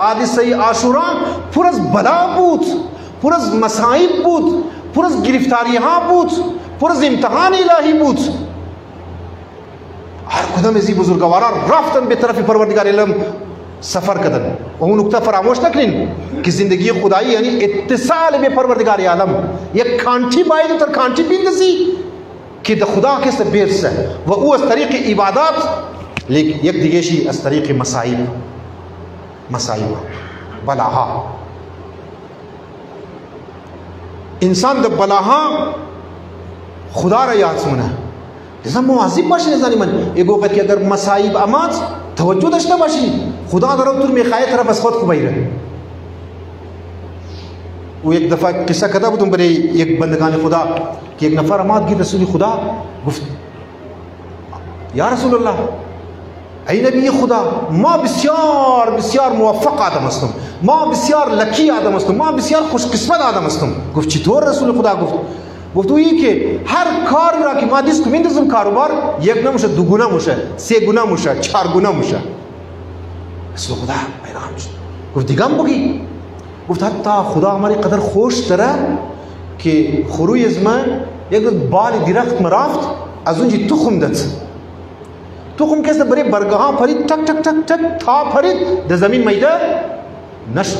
حادثه عاشورا پر از بلا بود، پر از مصائب بود، پر از گرفتاری ها بود، پر از امتحان الهی بود. هر کدام از این بزرگواران رفتن به طرف پروردگار علم سفر کردن و اون نکته فراموش نکنین که زندگی خدایی یعنی اتصال به پروردگار عالم. یک کانٹی باید تر کانٹی بندازی که د خدا کس برسه و او از طریق عبادات، لیکن یک دیگه شی از طریق مصائب بلاها. انسان د بلاها خدا را یاد سمونه لذا مواظب باشی. نزانی من یک وقت که اگر مصائب آمد توجه داشته باشی، خدا در اون میخواد طرف از خود ببره. و یک دفعه قصه کرده بودم برای یک بندگان خدا که یک نفر آمد گفت رسول خدا، گفت یا رسول الله ای نبی خدا، ما بسیار بسیار موفق آدم هستم، ما بسیار لکی آدم هستم، ما بسیار خوش قسمت آدم هستم. گفت چطور رسول خدا؟ گفت این که هر کاری را که ما دست میندازم کاروبار یک نمیشه، دو گونه میشه، سه گونه میشه، چهار گونه میشه. رسول خدا حیران شد. گفت دیگه بگی. گفت حتی خدا هماری قدر خوش داره که خروی از من یک بال درخت مرافت از اونجی تخم داد. تخم کسی برای برگه ها پرید، تک تک تک تک تا پرید در زمین میده نشد.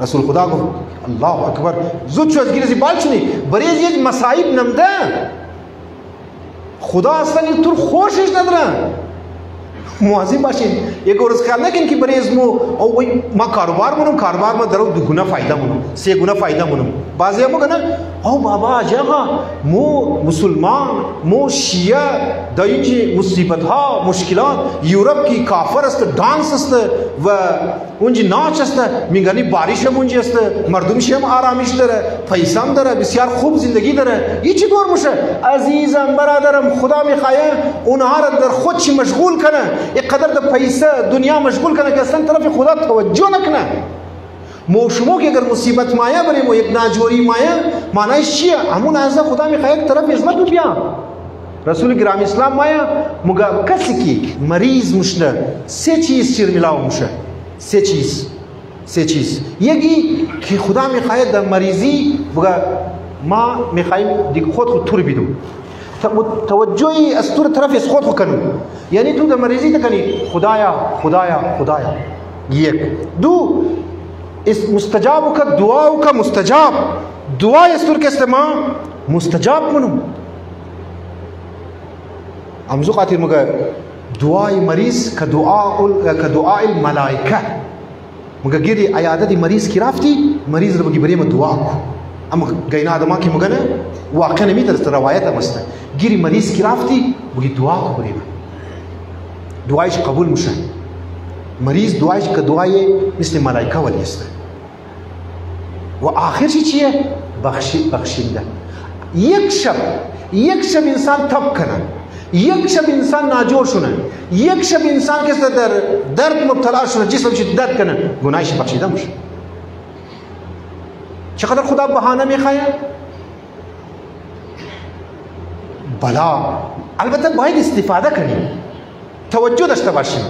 رسول خدا گفت الله اکبر، زود شو از گیرزی بال چونی برای از یک مصائب نمده. خدا اصلا این طور خوشش نداره. مواظب باشین. یک روز خیال نکن که برای از ما کاروبار منم، کاروبار ما درو دو گونه فایده منم، سه گونه فایده منم. بعضی هم میگن او بابا جاها مو مسلمان مو شیعه دایچ مصیبت ها مشکلات یورپ کی کافر است، دانس است و اونجی ناچ است، میگنی بارش هم اونجی است، مردمش هم آرامش داره، پیسه هم داره، بسیار خوب زندگی داره. این چطور میشه؟ عزیزم برادرم، خدا میخواد اونها را در خودش مشغول کنه، یک قدر در پیسه دنیا مشغول کنه که اصلا طرف خدا توجه نکنه. شما که اگر مصیبت مایه بریم و یک ناجوری مایه معنیش چیه؟ همون از خدا میخواد طرف عظمت بیا. رسول گرامی اسلام مایه مگه کسی که مریض مشنه سه چیز چیر ملاو میشه. سه چیز یکی که خدا میخواد در مریضی بگه ما میخوایم دیگه خود طور بیدم، توجهی از طور طرف از خود کنیم. یعنی تو در مریضی تکنی خدایا خدایا خدایا. یک. دو مستجاب کا دعا کا مستجاب، دعا از طور که ما مستجاب کنم. امزو قاتل مگه دعای مریض که دعای الملائکه. مگه گیری عیادت مریض کی رفتی مریض رو بگی بریم دعا کو. اما گینا آدم که مگه نه واقعا نمیترست روایت مسته گیری مریض کی رفتی بگی دعا کو بریم، دعایش قبول میشه. مریض دعایش که دعای مثل ملائکه ولی است. و آخرش چیه؟ بخشنده. یک شب انسان تب کنه، یک شب انسان ناجور شونه، یک شب انسان کسی در درد مبتلا شونه، جسمش درد کنه، گناهش بخشیده میشه. چقدر خدا بهانه میخواد؟ بلا. البته باید استفاده کنیم، توجه داشته باشیم.